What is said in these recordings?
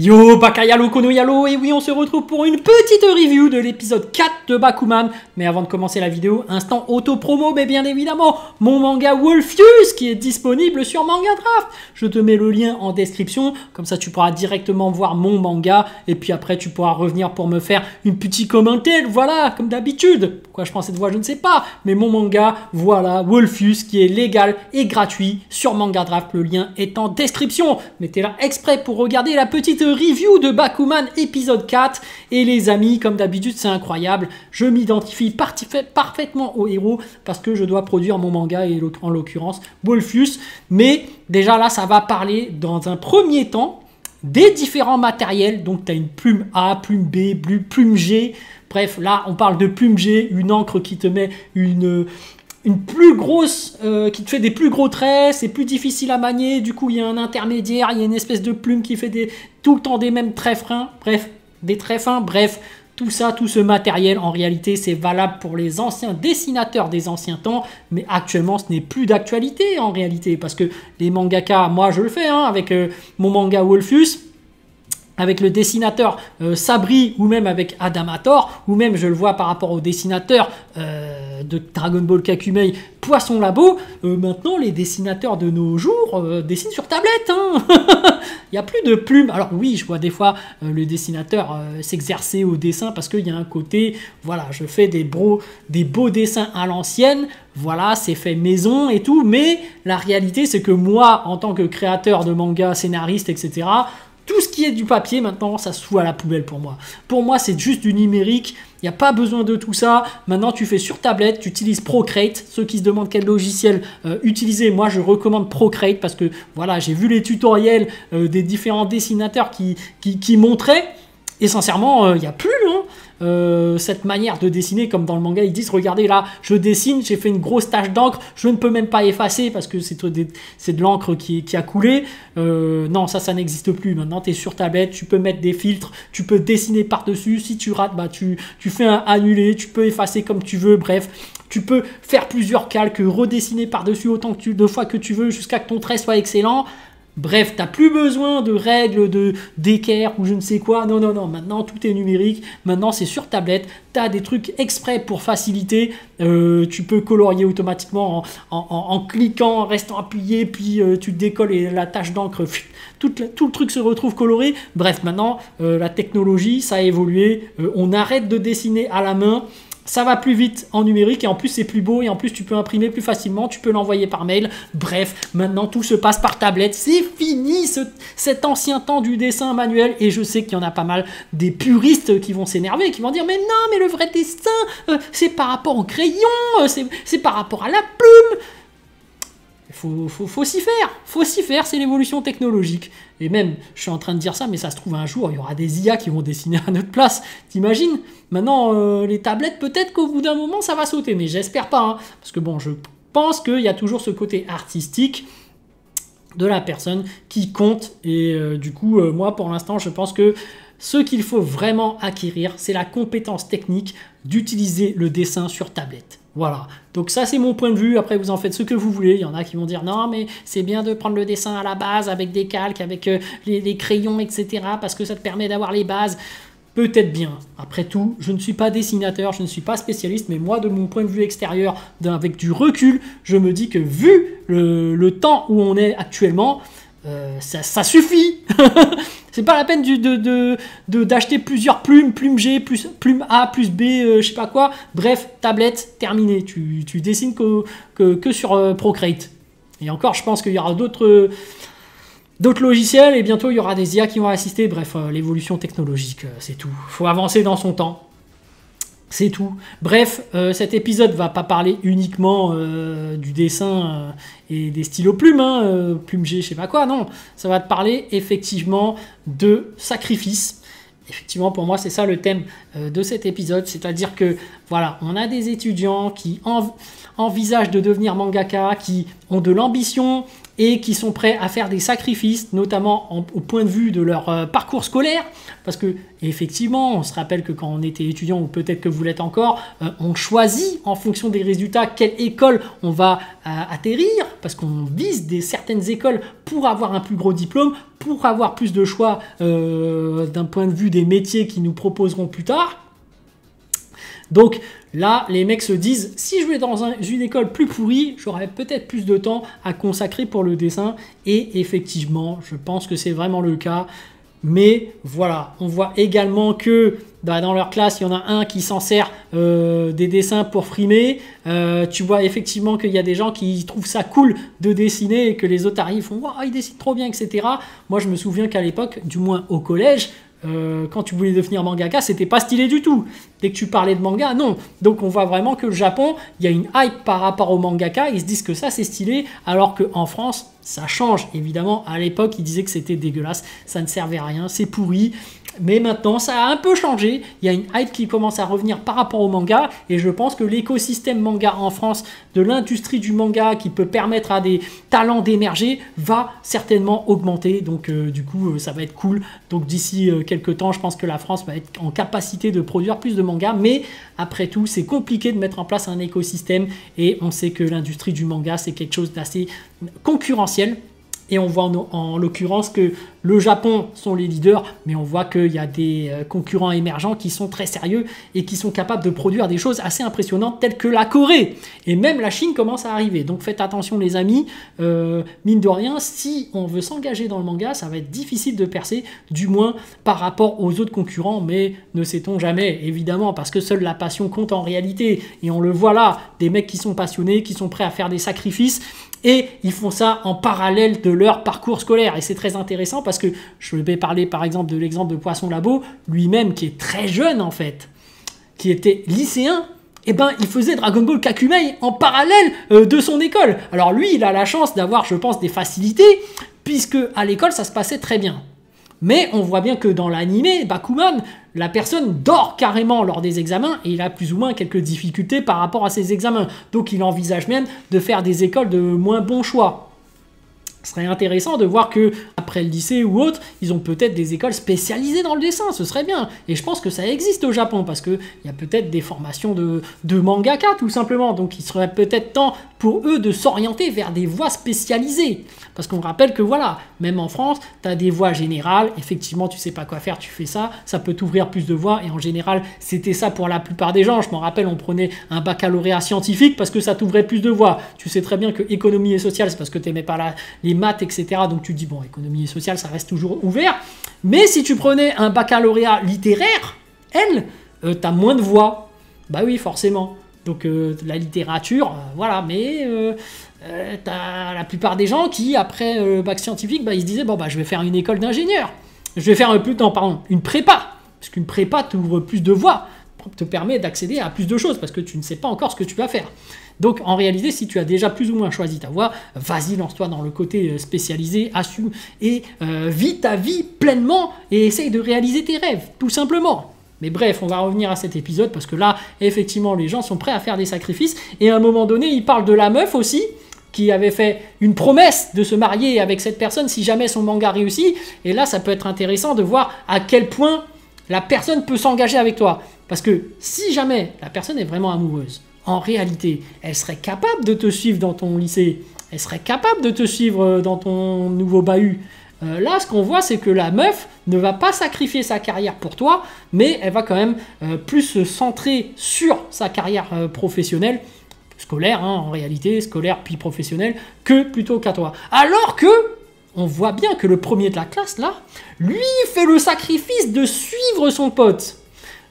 Yo, Bakayalo Konoyalo, et oui, on se retrouve pour une petite review de l'épisode 4 de Bakuman. Mais avant de commencer la vidéo, instant auto-promo, mais bien évidemment, mon manga Wolfius qui est disponible sur Manga Draft. Je te mets le lien en description, comme ça tu pourras directement voir mon manga, et puis après tu pourras revenir pour me faire une petite commentaire, voilà, comme d'habitude. Pourquoi je prends cette voix, je ne sais pas, mais mon manga, voilà, Wolfius, qui est légal et gratuit sur Manga Draft, le lien est en description. Mettez-la exprès pour regarder la petite review de Bakuman épisode 4 et les amis, comme d'habitude c'est incroyable, je m'identifie parfaitement au héros parce que je dois produire mon manga et en l'occurrence Wolfius, mais déjà là ça va parler dans un premier temps des différents matériels. Donc tu as une plume A, plume B, plume G, bref là on parle de plume G, une encre qui te met une plus grosse, qui te fait des plus gros traits, c'est plus difficile à manier, du coup il y a un intermédiaire, il y a une espèce de plume qui fait tout le temps des mêmes traits fins, bref, des traits fins, bref, tout ça, tout ce matériel, en réalité c'est valable pour les anciens dessinateurs des anciens temps, mais actuellement ce n'est plus d'actualité en réalité, parce que les mangaka, moi je le fais, hein, avec mon manga Wolfius, avec le dessinateur Sabri, ou même avec Adamator, ou même je le vois par rapport au dessinateur de Dragon Ball Kakumei, Poisson Labo, maintenant les dessinateurs de nos jours dessinent sur tablette, hein. Il n'y a plus de plumes. Alors oui, je vois des fois le dessinateur s'exercer au dessin parce qu'il y a un côté, voilà, je fais des beaux dessins à l'ancienne, voilà, c'est fait maison et tout, mais la réalité c'est que moi, en tant que créateur de manga, scénariste, etc., tout ce qui est du papier, maintenant, ça se fout à la poubelle pour moi. Pour moi, c'est juste du numérique. Il n'y a pas besoin de tout ça. Maintenant, tu fais sur tablette, tu utilises Procreate. Ceux qui se demandent quel logiciel utiliser, moi, je recommande Procreate parce que, voilà, j'ai vu les tutoriels des différents dessinateurs qui montraient. Et sincèrement, il n'y a plus cette manière de dessiner comme dans le manga. Ils disent, regardez là, je dessine, j'ai fait une grosse tache d'encre, je ne peux même pas effacer parce que c'est de l'encre qui a coulé. Non, ça n'existe plus. Maintenant, tu es sur tablette, tu peux mettre des filtres, tu peux dessiner par-dessus. Si tu rates, bah, tu fais un annulé, tu peux effacer comme tu veux, bref. Tu peux faire plusieurs calques, redessiner par-dessus autant de fois que tu veux jusqu'à que ton trait soit excellent. Bref, tu n'as plus besoin de règles, d'équerre ou je ne sais quoi. Non, non, non. Maintenant, tout est numérique. Maintenant, c'est sur tablette. Tu as des trucs exprès pour faciliter. Tu peux colorier automatiquement en cliquant, en restant appuyé. Puis tu décolles et la tache d'encre, tout le truc se retrouve coloré. Bref, maintenant, la technologie, ça a évolué. On arrête de dessiner à la main. Ça va plus vite en numérique et en plus c'est plus beau et en plus tu peux imprimer plus facilement, tu peux l'envoyer par mail. Bref, maintenant tout se passe par tablette. C'est fini cet ancien temps du dessin manuel et je sais qu'il y en a pas mal des puristes qui vont s'énerver, qui vont dire mais non, mais le vrai dessin, c'est par rapport au crayon, c'est par rapport à la plume. Faut s'y faire, c'est l'évolution technologique. Et même, je suis en train de dire ça, mais ça se trouve un jour, il y aura des IA qui vont dessiner à notre place. T'imagines? Maintenant, les tablettes, peut-être qu'au bout d'un moment, ça va sauter, mais j'espère pas. Hein, parce que bon, je pense qu'il y a toujours ce côté artistique de la personne qui compte. Et du coup, moi, pour l'instant, je pense que ce qu'il faut vraiment acquérir, c'est la compétence technique d'utiliser le dessin sur tablette. Voilà, donc ça c'est mon point de vue, après vous en faites ce que vous voulez, il y en a qui vont dire non mais c'est bien de prendre le dessin à la base avec des calques, avec les crayons etc. parce que ça te permet d'avoir les bases, peut-être bien, après tout je ne suis pas dessinateur, je ne suis pas spécialiste, mais moi de mon point de vue extérieur, avec du recul, je me dis que vu le temps où on est actuellement, ça suffit. C'est pas la peine d'acheter plusieurs plumes, plume G, plume A, plus B, je sais pas quoi. Bref, tablette, terminé. Tu dessines que sur Procreate. Et encore, je pense qu'il y aura d'autres logiciels et bientôt il y aura des IA qui vont assister. Bref, l'évolution technologique, c'est tout. Faut avancer dans son temps. C'est tout. Bref, cet épisode va pas parler uniquement du dessin et des stylos plumes, hein, plume G, je sais pas quoi, non. Ça va te parler effectivement de sacrifice. Effectivement, pour moi, c'est ça le thème de cet épisode. C'est-à-dire que, voilà, on a des étudiants qui envisagent de devenir mangaka, qui ont de l'ambition et qui sont prêts à faire des sacrifices, notamment au point de vue de leur parcours scolaire, parce que effectivement, on se rappelle que quand on était étudiant, ou peut-être que vous l'êtes encore, on choisit en fonction des résultats quelle école on va atterrir, parce qu'on vise certaines écoles pour avoir un plus gros diplôme, pour avoir plus de choix d'un point de vue des métiers qu'ils nous proposeront plus tard. Donc là, les mecs se disent, si je vais dans une école plus pourrie, j'aurai peut-être plus de temps à consacrer pour le dessin. Et effectivement, je pense que c'est vraiment le cas. Mais voilà, on voit également que dans leur classe, il y en a un qui s'en sert des dessins pour frimer. Tu vois effectivement qu'il y a des gens qui trouvent ça cool de dessiner et que les autres arrivent, font wow, il dessine trop bien, etc. Moi, je me souviens qu'à l'époque, du moins au collège, quand tu voulais devenir mangaka, c'était pas stylé du tout. Dès que tu parlais de manga, non. Donc on voit vraiment que le Japon, il y a une hype par rapport au mangaka, ils se disent que ça c'est stylé, alors qu'en France, ça change. Évidemment, à l'époque, ils disaient que c'était dégueulasse, ça ne servait à rien, c'est pourri. Mais maintenant, ça a un peu changé. Il y a une hype qui commence à revenir par rapport au manga. Et je pense que l'écosystème manga en France, de l'industrie du manga qui peut permettre à des talents d'émerger, va certainement augmenter. Donc du coup, ça va être cool. Donc d'ici quelques temps, je pense que la France va être en capacité de produire plus de mangas. Mais après tout, c'est compliqué de mettre en place un écosystème. Et on sait que l'industrie du manga, c'est quelque chose d'assez concurrentiel. Et on voit en l'occurrence que le Japon sont les leaders, mais on voit qu'il y a des concurrents émergents qui sont très sérieux et qui sont capables de produire des choses assez impressionnantes telles que la Corée. Et même la Chine commence à arriver. Donc faites attention les amis, mine de rien, si on veut s'engager dans le manga, ça va être difficile de percer, du moins par rapport aux autres concurrents, mais ne sait-on jamais, évidemment, parce que seule la passion compte en réalité. Et on le voit là, des mecs qui sont passionnés, qui sont prêts à faire des sacrifices, et ils font ça en parallèle de leur parcours scolaire. Et c'est très intéressant parce que je vais parler par exemple de l'exemple de Poisson Labo, lui-même qui est très jeune en fait, qui était lycéen, et ben il faisait Dragon Ball Kakumei en parallèle de son école. Alors lui, il a la chance d'avoir, je pense, des facilités, puisque à l'école, ça se passait très bien. Mais on voit bien que dans l'anime, Bakuman, la personne dort carrément lors des examens et il a plus ou moins quelques difficultés par rapport à ses examens. Donc il envisage même de faire des écoles de moins bon choix. Ce serait intéressant de voir que après le lycée ou autre, ils ont peut-être des écoles spécialisées dans le dessin, ce serait bien. Et je pense que ça existe au Japon parce qu'il y a peut-être des formations de mangaka tout simplement. Donc il serait peut-être temps pour eux de s'orienter vers des voies spécialisées. Parce qu'on rappelle que voilà, même en France, tu as des voies générales, effectivement tu sais pas quoi faire, tu fais ça, ça peut t'ouvrir plus de voies. Et en général, c'était ça pour la plupart des gens. Je m'en rappelle, on prenait un baccalauréat scientifique parce que ça t'ouvrait plus de voies. Tu sais très bien que économie et sociale, c'est parce que tu n'aimais pas les maths, etc. Donc tu te dis, bon, économie et sociale, ça reste toujours ouvert. Mais si tu prenais un baccalauréat littéraire, tu as moins de voix. Bah oui, forcément. Donc la littérature, voilà, mais t'as la plupart des gens qui, après le bac scientifique, bah, ils se disaient, bon, bah, je vais faire une école d'ingénieur. Je vais faire une prépa. Parce qu'une prépa t'ouvre plus de voies, te permet d'accéder à plus de choses, parce que tu ne sais pas encore ce que tu vas faire. Donc en réalité, si tu as déjà plus ou moins choisi ta voie, vas-y, lance-toi dans le côté spécialisé, assume et vis ta vie pleinement et essaye de réaliser tes rêves, tout simplement. Mais bref, on va revenir à cet épisode parce que là, effectivement, les gens sont prêts à faire des sacrifices. Et à un moment donné, il parle de la meuf aussi, qui avait fait une promesse de se marier avec cette personne si jamais son manga réussit. Et là, ça peut être intéressant de voir à quel point la personne peut s'engager avec toi. Parce que si jamais la personne est vraiment amoureuse, en réalité, elle serait capable de te suivre dans ton lycée. Elle serait capable de te suivre dans ton nouveau bahut. Là, ce qu'on voit, c'est que la meuf ne va pas sacrifier sa carrière pour toi, mais elle va quand même plus se centrer sur sa carrière professionnelle, scolaire, hein, en réalité, scolaire puis professionnelle, que plutôt qu'à toi. Alors que, on voit bien que le premier de la classe, là, lui fait le sacrifice de suivre son pote.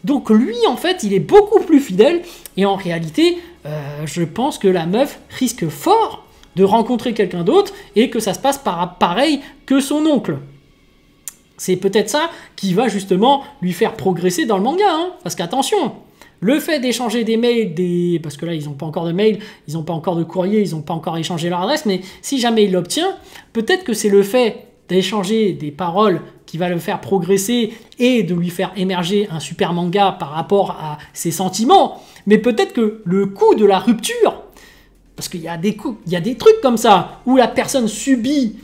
Donc lui, en fait, il est beaucoup plus fidèle, et en réalité, je pense que la meuf risque fort de rencontrer quelqu'un d'autre et que ça se passe pareil que son oncle. C'est peut-être ça qui va justement lui faire progresser dans le manga, hein, parce qu'attention, le fait d'échanger des mails, parce que là ils n'ont pas encore de mail, ils n'ont pas encore de courrier, ils n'ont pas encore échangé leur adresse, mais si jamais il l'obtient, peut-être que c'est le fait d'échanger des paroles qui va le faire progresser et de lui faire émerger un super manga par rapport à ses sentiments, mais peut-être que le coup de la rupture Parce qu'il y a des trucs comme ça, où la personne subit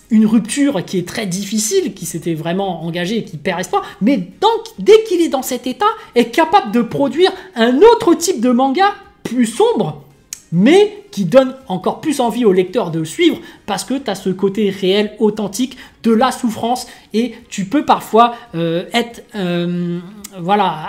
une rupture qui est très difficile, qui s'était vraiment engagé et qui ne perd espoir, mais dès qu'il est dans cet état, est capable de produire un autre type de manga plus sombre, mais qui donne encore plus envie au lecteur de le suivre, parce que tu as ce côté réel, authentique, de la souffrance, et tu peux parfois être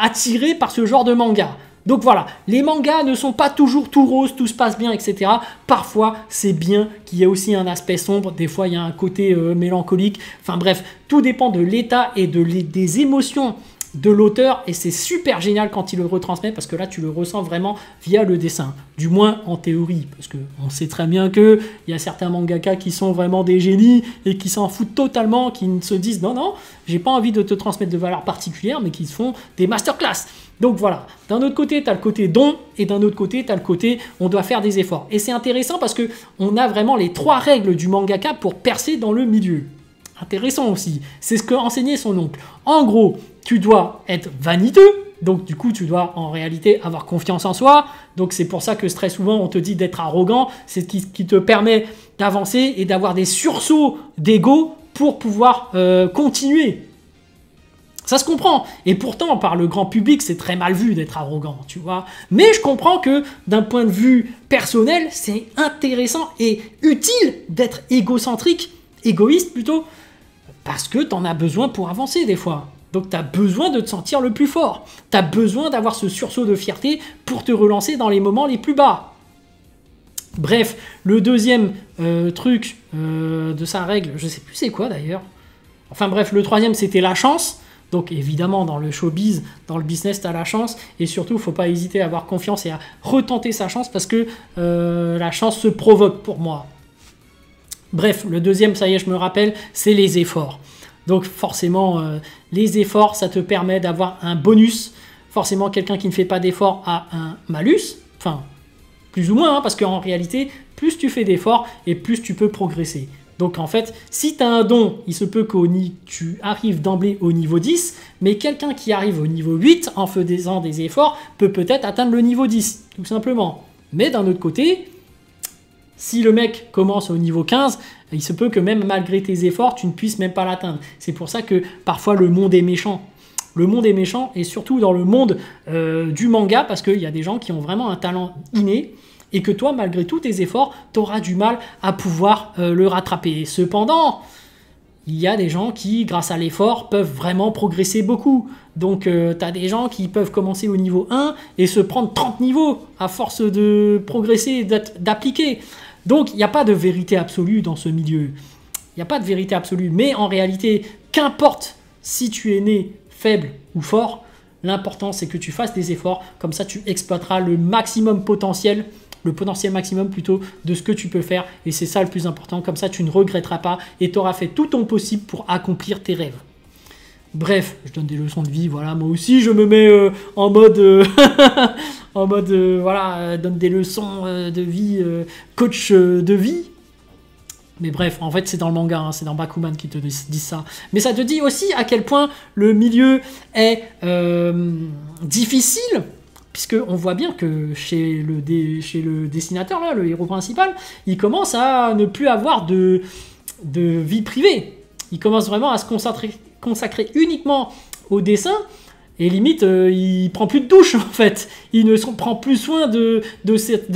attiré par ce genre de manga. Donc voilà, les mangas ne sont pas toujours tout rose, tout se passe bien, etc. Parfois, c'est bien qu'il y ait aussi un aspect sombre. Des fois, il y a un côté mélancolique. Enfin bref, tout dépend de l'état et des émotions de l'auteur. Et c'est super génial quand il le retransmet, parce que là, tu le ressens vraiment via le dessin. Du moins en théorie, parce qu'on sait très bien qu'il y a certains mangaka qui sont vraiment des génies et qui s'en foutent totalement, qui se disent non, non, j'ai pas envie de te transmettre de valeur particulière, mais qui font des masterclass. Donc voilà, d'un autre côté, tu as le côté don, et d'un autre côté, tu as le côté on doit faire des efforts. Et c'est intéressant parce qu'on a vraiment les 3 règles du mangaka pour percer dans le milieu. Intéressant aussi, c'est ce qu'a enseigné son oncle. En gros, tu dois être vaniteux, donc du coup, tu dois en réalité avoir confiance en soi. Donc c'est pour ça que très souvent, on te dit d'être arrogant, c'est ce qui te permet d'avancer et d'avoir des sursauts d'ego pour pouvoir continuer. Ça se comprend. Et pourtant, par le grand public, c'est très mal vu d'être arrogant, tu vois. Mais je comprends que d'un point de vue personnel, c'est intéressant et utile d'être égoïste plutôt, parce que tu en as besoin pour avancer des fois. Donc tu as besoin de te sentir le plus fort. Tu as besoin d'avoir ce sursaut de fierté pour te relancer dans les moments les plus bas. Bref, le deuxième truc de sa règle, je sais plus c'est quoi d'ailleurs. Enfin bref, le troisième, c'était la chance. Donc évidemment, dans le showbiz, dans le business, tu as la chance. Et surtout, il ne faut pas hésiter à avoir confiance et à retenter sa chance, parce que la chance se provoque pour moi. Bref, le deuxième, ça y est, je me rappelle, c'est les efforts. Donc forcément, les efforts, ça te permet d'avoir un bonus. Forcément, quelqu'un qui ne fait pas d'efforts a un malus. Enfin, plus ou moins, hein, parce qu'en réalité, plus tu fais d'efforts et plus tu peux progresser. Donc en fait, si tu as un don, il se peut que tu arrives d'emblée au niveau 10, mais quelqu'un qui arrive au niveau 8 en faisant des efforts peut peut-être atteindre le niveau 10, tout simplement. Mais d'un autre côté, si le mec commence au niveau 15, il se peut que même malgré tes efforts, tu ne puisses même pas l'atteindre. C'est pour ça que parfois le monde est méchant. Le monde est méchant, et surtout dans le monde du manga, parce qu'il y a des gens qui ont vraiment un talent inné, et que toi, malgré tous tes efforts, tu auras du mal à pouvoir le rattraper. Cependant, il y a des gens qui, grâce à l'effort, peuvent vraiment progresser beaucoup. Donc, tu as des gens qui peuvent commencer au niveau 1 et se prendre 30 niveaux à force de progresser et d'appliquer. Donc, il n'y a pas de vérité absolue dans ce milieu. Il n'y a pas de vérité absolue. Mais en réalité, qu'importe si tu es né faible ou fort, l'important, c'est que tu fasses des efforts. Comme ça, tu exploiteras le potentiel maximum plutôt de ce que tu peux faire, et c'est ça le plus important. Comme ça, tu ne regretteras pas et tu auras fait tout ton possible pour accomplir tes rêves. Bref, je donne des leçons de vie, voilà, moi aussi je me mets en mode donne des leçons de vie, coach de vie. Mais bref, en fait c'est dans le manga, hein, c'est dans Bakuman qui te dit ça. Mais ça te dit aussi à quel point le milieu est difficile, puisqu'on voit bien que chez le dessinateur, là, le héros principal, il commence à ne plus avoir de vie privée. Il commence vraiment à se consacrer uniquement au dessin, et limite, il prend plus de douche, en fait. Il ne prend plus soin de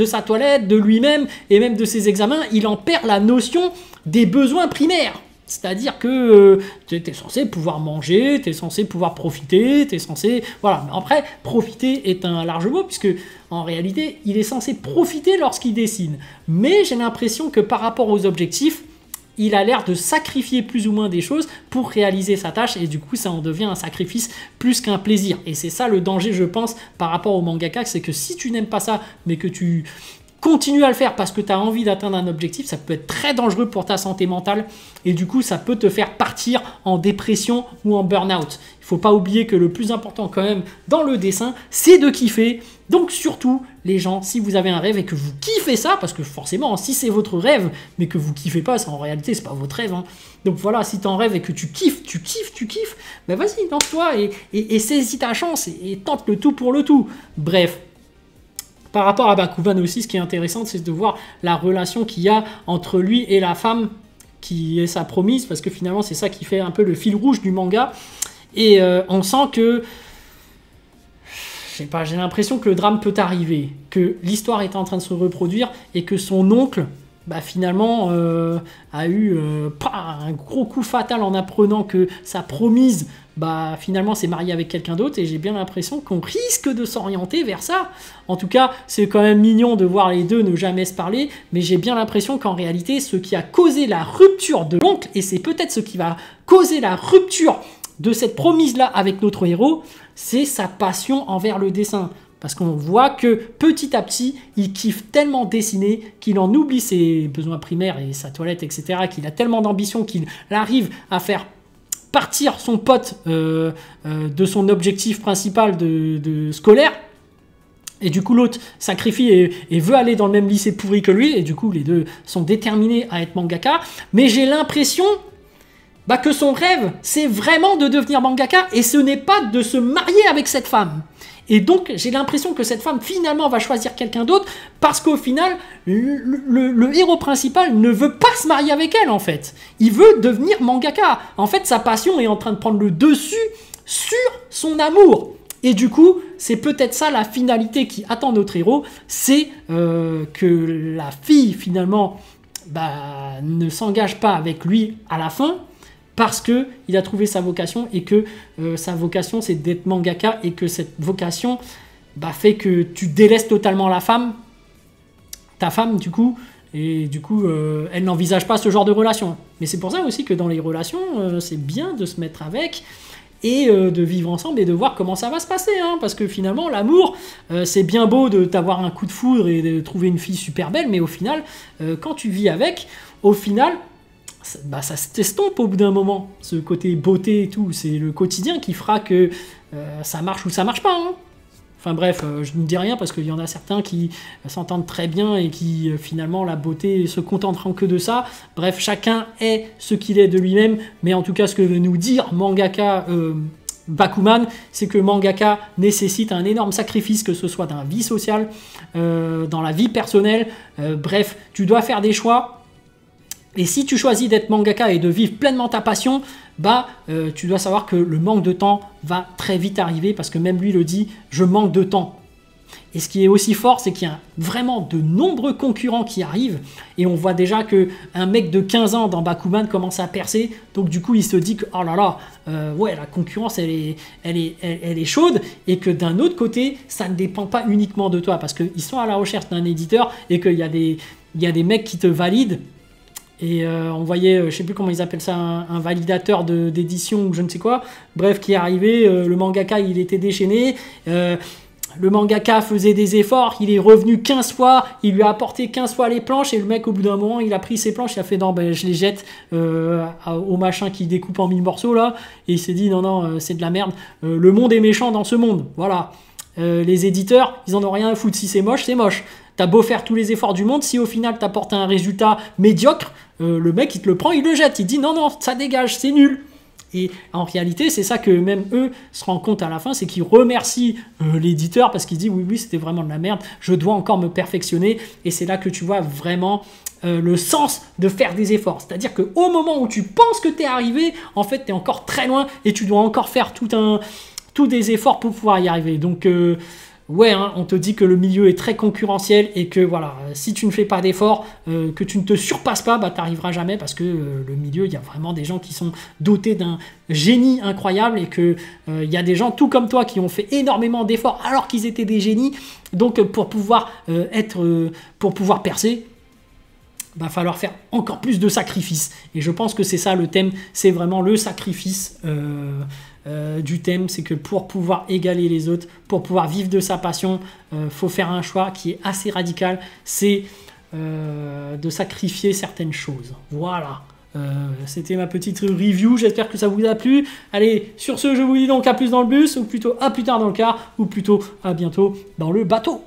sa toilette, de lui-même, et même de ses examens. Il en perd la notion des besoins primaires. C'est-à-dire que tu es censé pouvoir manger, tu es censé pouvoir profiter, tu es censé... Voilà, mais après, profiter est un large mot, puisque en réalité, il est censé profiter lorsqu'il dessine. Mais j'ai l'impression que par rapport aux objectifs, il a l'air de sacrifier plus ou moins des choses pour réaliser sa tâche, et du coup, ça en devient un sacrifice plus qu'un plaisir. Et c'est ça le danger, je pense, par rapport au mangaka, c'est que si tu n'aimes pas ça, mais que tu... continue à le faire parce que tu as envie d'atteindre un objectif, ça peut être très dangereux pour ta santé mentale, et du coup ça peut te faire partir en dépression ou en burn-out. Il ne faut pas oublier que le plus important quand même dans le dessin, c'est de kiffer. Donc surtout les gens, si vous avez un rêve et que vous kiffez ça, parce que forcément si c'est votre rêve mais que vous kiffez pas, ça en réalité c'est pas votre rêve, hein. Donc voilà, si tu en rêves et que tu kiffes, ben vas-y, lance-toi et saisis ta chance et tente le tout pour le tout. Bref. par rapport à Bakuman aussi, ce qui est intéressant, c'est de voir la relation qu'il y a entre lui et la femme qui est sa promise, parce que finalement, c'est ça qui fait un peu le fil rouge du manga. Et on sent que, je sais pas, j'ai l'impression que le drame peut arriver, que l'histoire est en train de se reproduire et que son oncle, bah finalement, a eu un gros coup fatal en apprenant que sa promise, bah finalement, s'est mariée avec quelqu'un d'autre. Et j'ai bien l'impression qu'on risque de s'orienter vers ça. En tout cas, c'est quand même mignon de voir les deux ne jamais se parler, mais j'ai bien l'impression qu'en réalité, ce qui a causé la rupture de l'oncle, et c'est peut-être ce qui va causer la rupture de cette promise-là avec notre héros, c'est sa passion envers le dessin. Parce qu'on voit que petit à petit, il kiffe tellement dessiner qu'il en oublie ses besoins primaires et sa toilette, etc. Qu'il a tellement d'ambition qu'il arrive à faire partir son pote de son objectif principal de scolaire. Et du coup, l'autre sacrifie et veut aller dans le même lycée pourri que lui. Et du coup, les deux sont déterminés à être mangaka. Mais j'ai l'impression que son rêve, c'est vraiment de devenir mangaka. Et ce n'est pas de se marier avec cette femme. Et donc, j'ai l'impression que cette femme, finalement, va choisir quelqu'un d'autre parce qu'au final, le héros principal ne veut pas se marier avec elle, en fait. Il veut devenir mangaka. En fait, sa passion est en train de prendre le dessus sur son amour. Et du coup, c'est peut-être ça la finalité qui attend notre héros, c'est que la fille, finalement, ne s'engage pas avec lui à la fin, parce qu'il a trouvé sa vocation et que sa vocation c'est d'être mangaka et que cette vocation fait que tu délaisses totalement ta femme du coup, et du coup elle n'envisage pas ce genre de relation. Mais c'est pour ça aussi que dans les relations, c'est bien de se mettre avec et de vivre ensemble et de voir comment ça va se passer, hein, parce que finalement l'amour, c'est bien beau de t'avoir un coup de foudre et de trouver une fille super belle, mais au final, quand tu vis avec, au final, ça se t'estompe au bout d'un moment, ce côté beauté et tout. C'est le quotidien qui fera que ça marche ou ça marche pas. Hein. Enfin bref, je ne dis rien parce qu'il y en a certains qui s'entendent très bien et qui finalement la beauté se contenteront que de ça. Bref, chacun est ce qu'il est de lui-même, mais en tout cas ce que veut nous dire mangaka Bakuman, c'est que mangaka nécessite un énorme sacrifice, que ce soit dans la vie sociale, dans la vie personnelle. Bref, tu dois faire des choix. Et si tu choisis d'être mangaka et de vivre pleinement ta passion, tu dois savoir que le manque de temps va très vite arriver, parce que même lui le dit, je manque de temps. Et ce qui est aussi fort, c'est qu'il y a vraiment de nombreux concurrents qui arrivent, et on voit déjà qu'un mec de 15 ans dans Bakuman commence à percer, donc du coup il se dit que oh là là, ouais, la concurrence elle est chaude, et que d'un autre côté, ça ne dépend pas uniquement de toi, parce qu'ils sont à la recherche d'un éditeur, et qu'il y a des mecs qui te valident. Et on voyait, je sais plus comment ils appellent ça, un validateur d'édition ou je ne sais quoi, bref, qui est arrivé, le mangaka il était déchaîné, le mangaka faisait des efforts, il est revenu 15 fois, il lui a apporté 15 fois les planches, et le mec au bout d'un moment il a pris ses planches, il a fait non, je les jette au machin qui découpe en 1000 morceaux là, et il s'est dit non, c'est de la merde, le monde est méchant dans ce monde, voilà. Les éditeurs, ils en ont rien à foutre, si c'est moche, c'est moche. T'as beau faire tous les efforts du monde, si au final t'apportes un résultat médiocre, le mec il te le prend, il le jette, il dit non, ça dégage, c'est nul. Et en réalité, c'est ça que même eux se rendent compte à la fin, c'est qu'ils remercient l'éditeur parce qu'il dit oui, c'était vraiment de la merde, je dois encore me perfectionner. Et c'est là que tu vois vraiment le sens de faire des efforts. C'est-à-dire qu'au moment où tu penses que t'es arrivé, en fait t'es encore très loin et tu dois encore faire tous des efforts pour pouvoir y arriver. Donc ouais, hein, on te dit que le milieu est très concurrentiel et que voilà, si tu ne fais pas d'efforts, que tu ne te surpasses pas, tu n'arriveras jamais, parce que le milieu, il y a vraiment des gens qui sont dotés d'un génie incroyable, et que il y a des gens tout comme toi qui ont fait énormément d'efforts alors qu'ils étaient des génies. Donc pour pouvoir percer, va falloir faire encore plus de sacrifices. Et je pense que c'est ça le thème, c'est vraiment le sacrifice du thème, c'est que pour pouvoir égaler les autres, pour pouvoir vivre de sa passion, faut faire un choix qui est assez radical, c'est de sacrifier certaines choses. Voilà, c'était ma petite review, j'espère que ça vous a plu. Allez, sur ce, je vous dis donc à plus dans le bus, ou plutôt à plus tard dans le car, ou plutôt à bientôt dans le bateau.